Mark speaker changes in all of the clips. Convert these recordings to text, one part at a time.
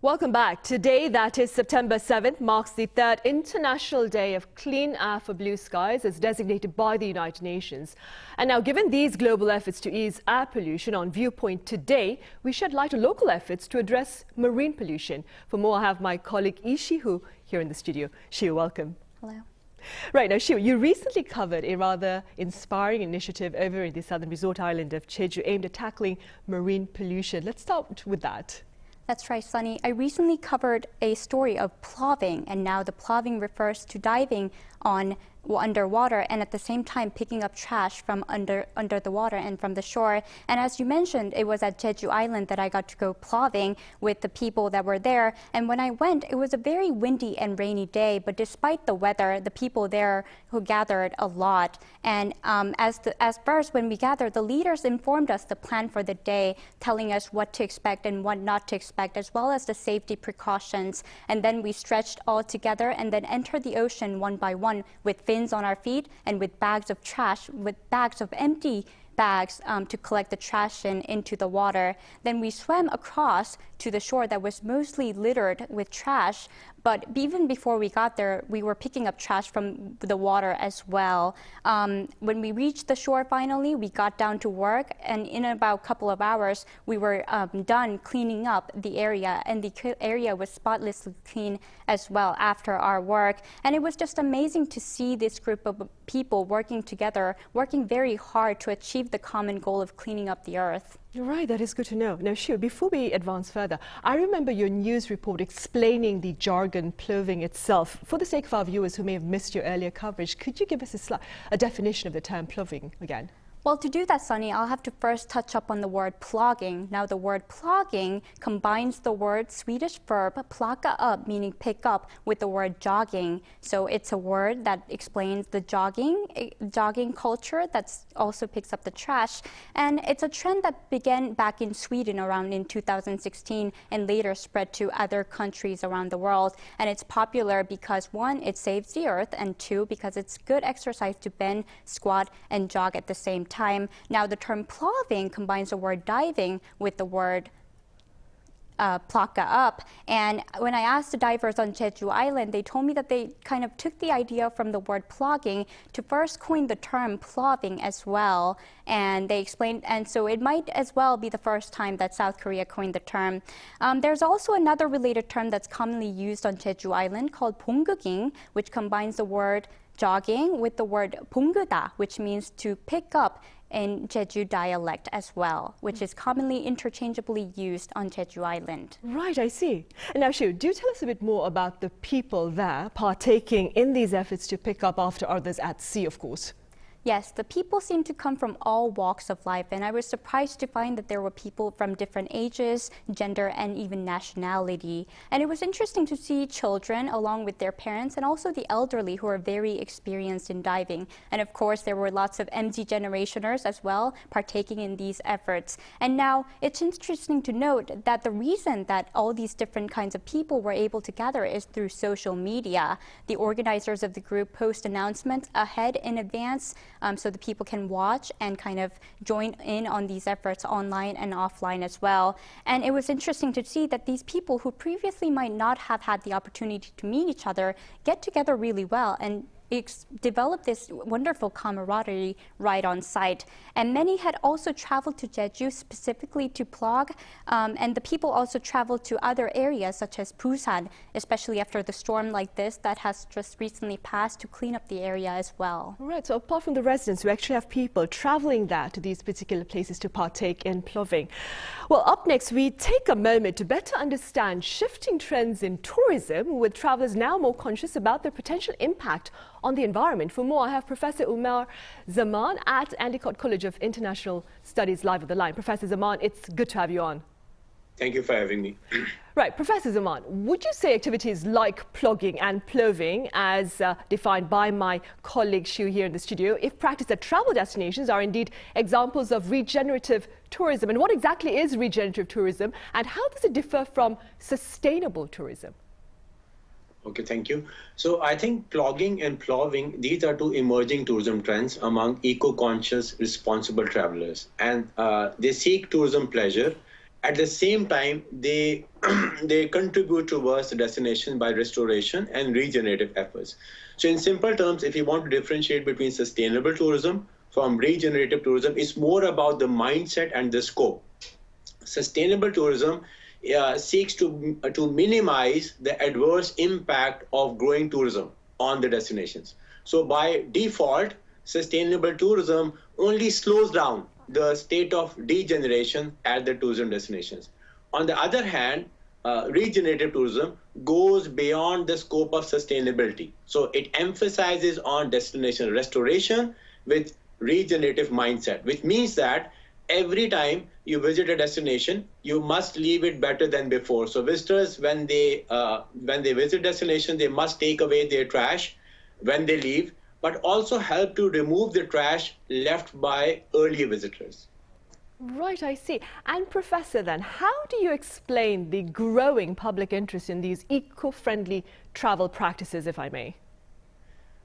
Speaker 1: Welcome back. Today, that is September 7th, marks the third International Day of Clean Air for Blue Skies as designated by the United Nations. And now, given these global efforts to ease air pollution, on Viewpoint today, we shed light on local efforts to address marine pollution. For more, I have my colleague Lee Shi-hoo here in the studio. Shi-hoo, welcome.
Speaker 2: Hello.
Speaker 1: Right, now Shi-hoo, you recently covered a rather inspiring initiative over in the southern resort island of Jeju aimed at tackling marine pollution. Let's start with that.
Speaker 2: That's right, Sunny. I recently covered a story of ploving, and now the ploving refers to diving underwater and at the same time picking up trash from under the water and from the shore. And as you mentioned, it was at Jeju Island that I got to go ploving with the people that were there. And when I went, it was a very windy and rainy day, but despite the weather, the people there who gathered a lot. And as first, when we gathered, the leaders informed us the plan for the day, telling us what to expect and what not to expect, as well as the safety precautions. And then we stretched all together and then entered the ocean one by one with fins on our feet and with bags of trash, with bags of empty bags to collect the trash into the water. Then we swam across to the shore that was mostly littered with trash. But even before we got there, we were picking up trash from the water as well. When we reached the shore finally, we got down to work, and in about a couple of hours, we were done cleaning up the area, and the area was spotlessly clean as well after our work. And it was just amazing to see this group of people working together, working very hard to achieve the common goal of cleaning up the earth.
Speaker 1: You're right, that is good to know. Now, Shi-hoo, before we advance further, I remember your news report explaining the jargon ploving itself. For the sake of our viewers who may have missed your earlier coverage, could you give us a definition of the term ploving again?
Speaker 2: Well, to do that, Sunny, I'll have to first touch up on the word plogging. Now, the word plogging combines the word Swedish verb plocka up, meaning pick up, with the word jogging. So it's a word that explains the jogging culture that also picks up the trash. And it's a trend that began back in Sweden around in 2016 and later spread to other countries around the world. And it's popular because, one, it saves the earth, and two, because it's good exercise to bend, squat, and jog at the same time. Now, the term ploving combines the word diving with the word plocka up. And when I asked the divers on Jeju Island, they told me that they kind of took the idea from the word plogging to first coin the term ploving as well. And they explained, and so it might as well be the first time that South Korea coined the term. There's also another related term that's commonly used on Jeju Island called 봉그깅, which combines the word jogging with the word 봉그다, which means to pick up in Jeju dialect as well, which is commonly interchangeably used on Jeju Island.
Speaker 1: Right, I see. And now, Shi-hoo, do tell us a bit more about the people there partaking in these efforts to pick up after others at sea, of course.
Speaker 2: Yes, the people seem to come from all walks of life, and I was surprised to find that there were people from different ages, gender, and even nationality. And it was interesting to see children along with their parents and also the elderly who are very experienced in diving. And of course, there were lots of MZ generationers as well partaking in these efforts. And now it's interesting to note that the reason that all these different kinds of people were able to gather is through social media. The organizers of the group post announcements ahead in advance so the people can watch and kind of join in on these efforts online and offline as well. And it was interesting to see that these people who previously might not have had the opportunity to meet each other get together really well and developed this wonderful camaraderie right on site. And many had also traveled to Jeju specifically to plog, and the people also traveled to other areas such as Busan, especially after the storm like this that has just recently passed, to clean up the area as well.
Speaker 1: Right, so apart from the residents, we actually have people traveling there to these particular places to partake in ploving. Well, up next, we take a moment to better understand shifting trends in tourism, with travelers now more conscious about their potential impact on the environment. For more, I have Professor Umar Zaman at Endicott College of International Studies live on the line. Professor Zaman, it's good to have you on.
Speaker 3: Thank you for having me.
Speaker 1: Right, Professor Zaman, would you say activities like plogging and ploving, as defined by my colleague Shi-hoo here in the studio, if practiced at travel destinations, are indeed examples of regenerative tourism? And what exactly is regenerative tourism, and how does it differ from sustainable tourism?
Speaker 3: Okay, thank you. So I think plogging and ploving, these are two emerging tourism trends among eco-conscious, responsible travelers. And they seek tourism pleasure At the same time, they they contribute towards the destination by restoration and regenerative efforts. So in simple terms, if you want to differentiate between sustainable tourism from regenerative tourism, it's more about the mindset and the scope. Sustainable tourism seeks to minimize the adverse impact of growing tourism on the destinations. So by default, sustainable tourism only slows down the state of degeneration at the tourism destinations. On the other hand, regenerative tourism goes beyond the scope of sustainability. So it emphasizes on destination restoration with regenerative mindset, which means that every time you visit a destination, you must leave it better than before. So visitors, when they visit destination, they must take away their trash when they leave, but also help to remove the trash left by earlier visitors.
Speaker 1: Right, I see. And Professor, then, how do you explain the growing public interest in these eco-friendly travel practices, if I may?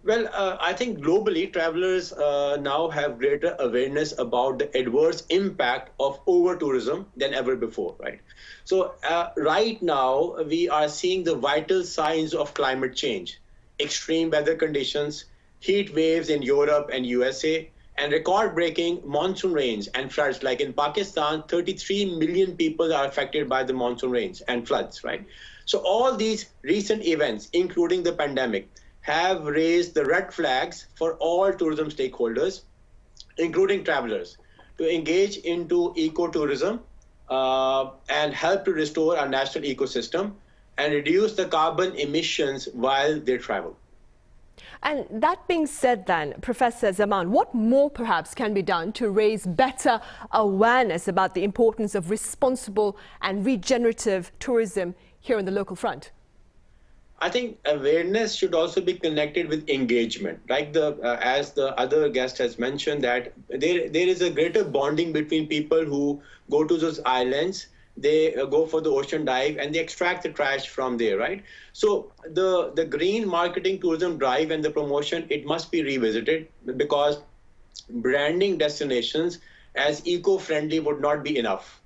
Speaker 3: Well, I think globally, travelers now have greater awareness about the adverse impact of over-tourism than ever before, right? So right now, we are seeing the vital signs of climate change, extreme weather conditions, heat waves in Europe and USA, and record-breaking monsoon rains and floods. Like in Pakistan, 33 million people are affected by the monsoon rains and floods, right? So all these recent events, including the pandemic, have raised the red flags for all tourism stakeholders, including travelers, to engage into ecotourism and help to restore our national ecosystem and reduce the carbon emissions while they travel.
Speaker 1: And that being said then, Professor Zaman, what more perhaps can be done to raise better awareness about the importance of responsible and regenerative tourism here on the local front?
Speaker 3: I think awareness should also be connected with engagement. Like as the other guest has mentioned, that there is a greater bonding between people who go to those islands. They go for the ocean dive and they extract the trash from there, right? So the green marketing tourism drive and the promotion, it must be revisited, because branding destinations as eco-friendly would not be enough,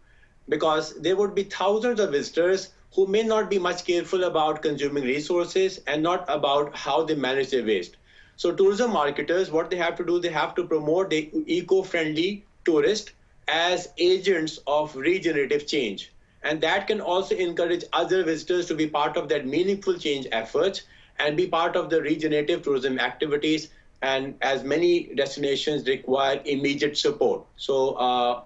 Speaker 3: because there would be thousands of visitors who may not be much careful about consuming resources and not about how they manage their waste. So tourism marketers, what they have to do, they have to promote the eco-friendly tourist as agents of regenerative change. And that can also encourage other visitors to be part of that meaningful change efforts and be part of the regenerative tourism activities. And as many destinations require immediate support. So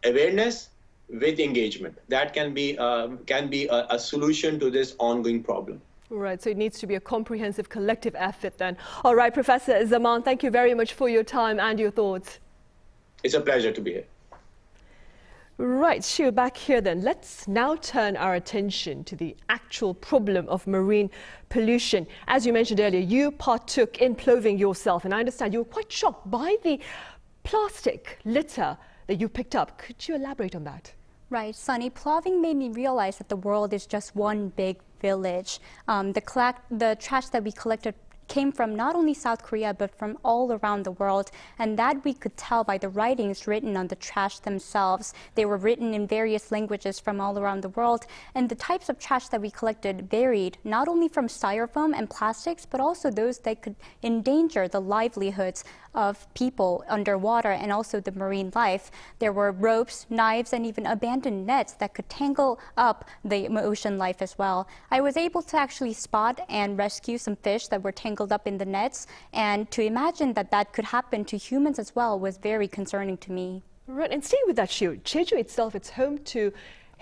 Speaker 3: awareness with engagement, that can be a solution to this ongoing problem.
Speaker 1: Right, so it needs to be a comprehensive collective effort then. All right, Professor Zaman, thank you very much for your time and your thoughts.
Speaker 3: It's a pleasure to be here.
Speaker 1: Right, Shi-hoo, back here then. Let's now turn our attention to the actual problem of marine pollution. As you mentioned earlier, you partook in ploving yourself, and I understand you were quite shocked by the plastic litter that you picked up. Could you elaborate on that?
Speaker 2: Right, Sunny, ploving made me realize that the world is just one big village. The trash that we collected came from not only South Korea but from all around the world, and that we could tell by the writings written on the trash themselves. They were written in various languages from all around the world, and the types of trash that we collected varied not only from styrofoam and plastics but also those that could endanger the livelihoods of people underwater and also the marine life. There were ropes, knives, and even abandoned nets that could tangle up the ocean life as well. I was able to actually spot and rescue some fish that were tangled up in the nets, and to imagine that that could happen to humans as well was very concerning to me.
Speaker 1: Right, and staying with that, Shi-hoo, Jeju itself, it's home to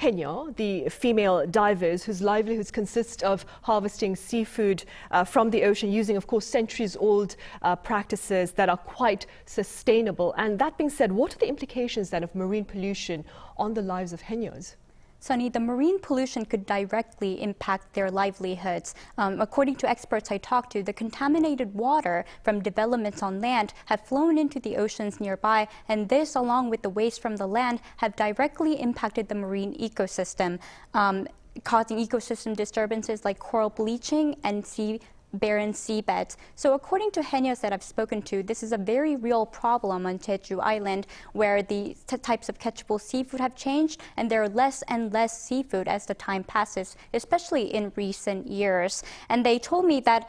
Speaker 1: Haenyeo, the female divers whose livelihoods consist of harvesting seafood from the ocean using, of course, centuries-old practices that are quite sustainable. And that being said, what are the implications then of marine pollution on the lives of Haenyeos?
Speaker 2: Sunny, the marine pollution could directly impact their livelihoods. According to experts I talked to, the contaminated water from developments on land have flown into the oceans nearby, and this, along with the waste from the land, have directly impacted the marine ecosystem, causing ecosystem disturbances like coral bleaching and sea barren seabeds. So according to Haenyos that I've spoken to, this is a very real problem on Jeju Island, where the types of catchable seafood have changed, and there are less and less seafood as the time passes, especially in recent years. And they told me that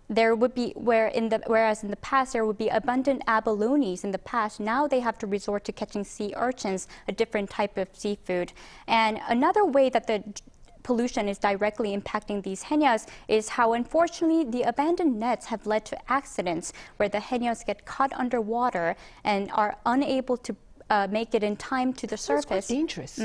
Speaker 2: there would be, whereas in the past there would be abundant abalones in the past, now they have to resort to catching sea urchins, a different type of seafood. And another way that the pollution is directly impacting these haenyos is how, unfortunately, the abandoned nets have led to accidents where the haenyos get caught underwater and are unable to make it in time to the surface.
Speaker 1: That's quite dangerous.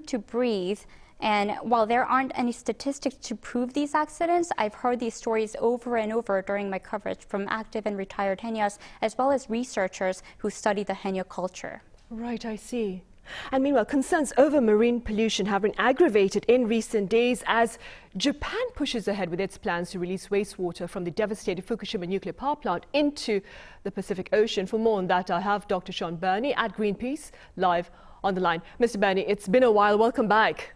Speaker 2: To breathe. And while there aren't any statistics to prove these accidents, I've heard these stories over and over during my coverage from active and retired haenyos, as well as researchers who study the haenyeo culture.
Speaker 1: Right, I see. And meanwhile, concerns over marine pollution have been aggravated in recent days as Japan pushes ahead with its plans to release wastewater from the devastated Fukushima nuclear power plant into the Pacific Ocean. For more on that, I have Dr. Sean Burney at Greenpeace live on the line. Mr. Burney, it's been a while. Welcome back.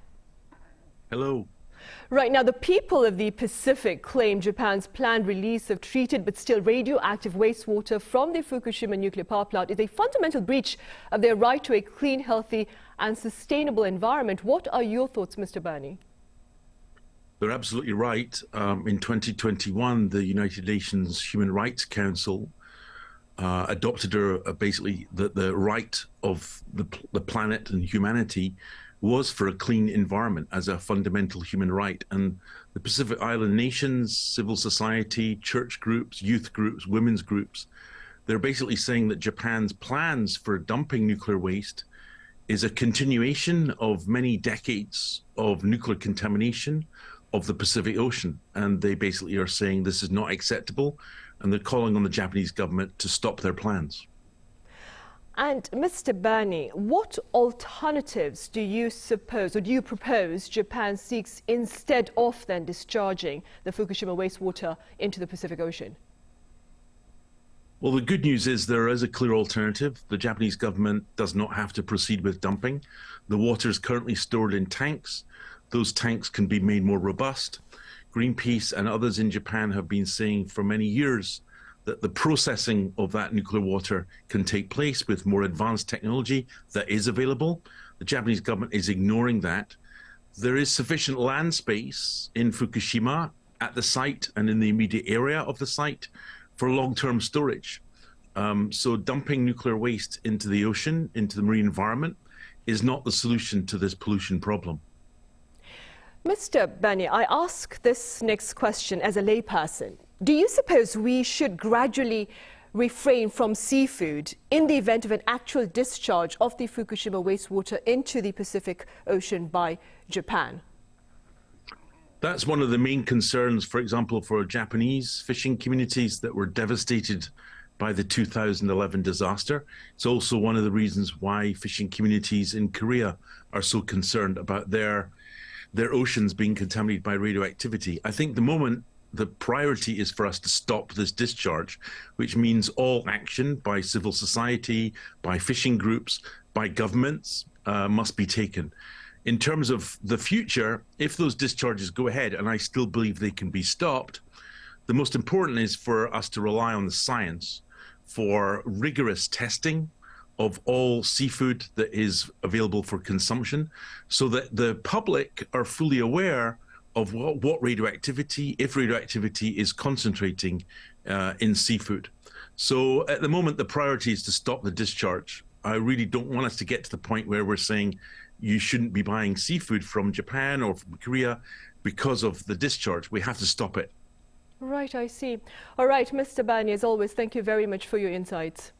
Speaker 4: Hello.
Speaker 1: Right now, the people of the Pacific claim Japan's planned release of treated but still radioactive wastewater from the Fukushima nuclear power plant is a fundamental breach of their right to a clean, healthy and sustainable environment. What are your thoughts, Mr. Burney?
Speaker 4: They're absolutely right. In 2021, the United Nations Human Rights Council adopted basically the right of the planet and humanity was for a clean environment as a fundamental human right. And the Pacific Island nations, civil society, church groups, youth groups, women's groups, they're basically saying that Japan's plans for dumping nuclear waste is a continuation of many decades of nuclear contamination of the Pacific Ocean. And they basically are saying this is not acceptable, and they're calling on the Japanese government to stop their plans.
Speaker 1: And Mr. Burney, what alternatives do you suppose, or do you propose, Japan seeks instead of then discharging the Fukushima wastewater into the Pacific Ocean?
Speaker 4: Well, the good news is there is a clear alternative. The Japanese government does not have to proceed with dumping. The water is currently stored in tanks. Those tanks can be made more robust. Greenpeace and others in Japan have been saying for many years that the processing of that nuclear water can take place with more advanced technology that is available. The Japanese government is ignoring that. There is sufficient land space in Fukushima at the site and in the immediate area of the site for long-term storage. So dumping nuclear waste into the ocean, into the marine environment, is not the solution to this pollution problem.
Speaker 1: Mr. Burney, I ask this next question as a layperson. Do you suppose we should gradually refrain from seafood in the event of an actual discharge of the Fukushima wastewater into the Pacific Ocean by Japan?
Speaker 4: That's one of the main concerns, for example, for Japanese fishing communities that were devastated by the 2011 disaster. It's also one of the reasons why fishing communities in Korea are so concerned about their oceans being contaminated by radioactivity. I think the moment the priority is for us to stop this discharge, which means all action by civil society, by fishing groups, by governments must be taken. In terms of the future, if those discharges go ahead, and I still believe they can be stopped, the most important is for us to rely on the science for rigorous testing of all seafood that is available for consumption, so that the public are fully aware of what radioactivity, if radioactivity is concentrating in seafood. So at the moment, the priority is to stop the discharge. I really don't want us to get to the point where we're saying you shouldn't be buying seafood from Japan or from Korea because of the discharge. We have to stop it.
Speaker 1: Right, I see. All right, Mr. Burney, as always, thank you very much for your insights.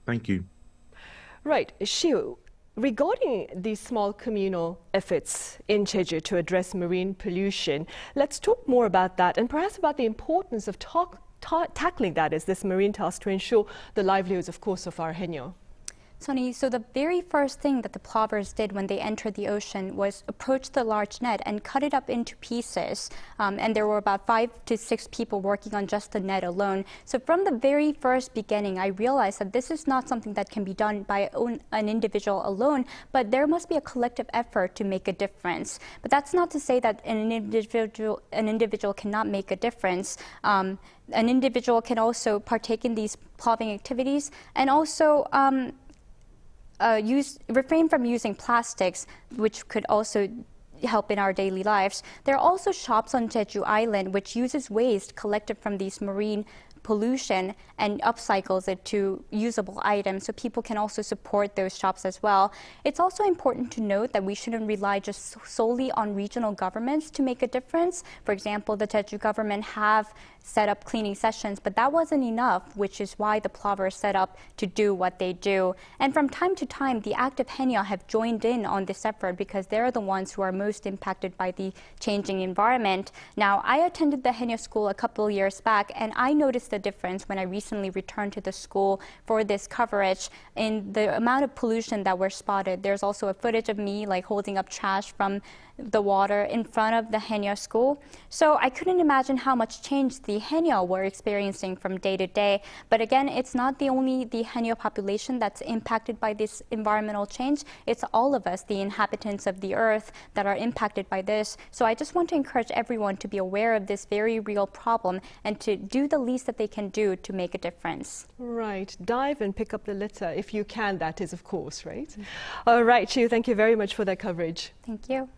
Speaker 4: Thank you.
Speaker 1: Right, Shi-hoo, regarding these small communal efforts in Jeju to address marine pollution, let's talk more about that and perhaps about the importance of tackling that as this marine task to ensure the livelihoods, of course, of our haenyeo.
Speaker 2: Sunny, so the very first thing that the plovers did when they entered the ocean was approach the large net and cut it up into pieces. And there were about 5 to 6 people working on just the net alone. So from the very first beginning, I realized that this is not something that can be done by an individual alone, but there must be a collective effort to make a difference. But that's not to say that an individual cannot make a difference. An individual can also partake in these ploving activities and also refrain from using plastics, which could also help in our daily lives. There are also shops on Jeju Island which uses waste collected from these marine pollution and upcycles it to usable items, so people can also support those shops as well. It's also important to note that we shouldn't rely just solely on regional governments to make a difference. For example, the Jeju government have set up cleaning sessions, but that wasn't enough, which is why the plovers set up to do what they do. And from time to time, the active Haenyeo have joined in on this effort because they're the ones who are most impacted by the changing environment. Now, I attended the Haenyeo school a couple years back, and I noticed the difference when I recently returned to the school for this coverage in the amount of pollution that were spotted. There's also a footage of me holding up trash from the water in front of the Haenyeo school. So I couldn't imagine how much change the Haenyeo were experiencing from day to day. But again, it's not only the Haenyeo population that's impacted by this environmental change. It's all of us, the inhabitants of the earth, that are impacted by this. So I just want to encourage everyone to be aware of this very real problem and to do the least that they can do to make a difference.
Speaker 1: Right. Dive and pick up the litter if you can, that is, of course, right? All right, Shi-hoo, thank you very much for that coverage.
Speaker 2: Thank you.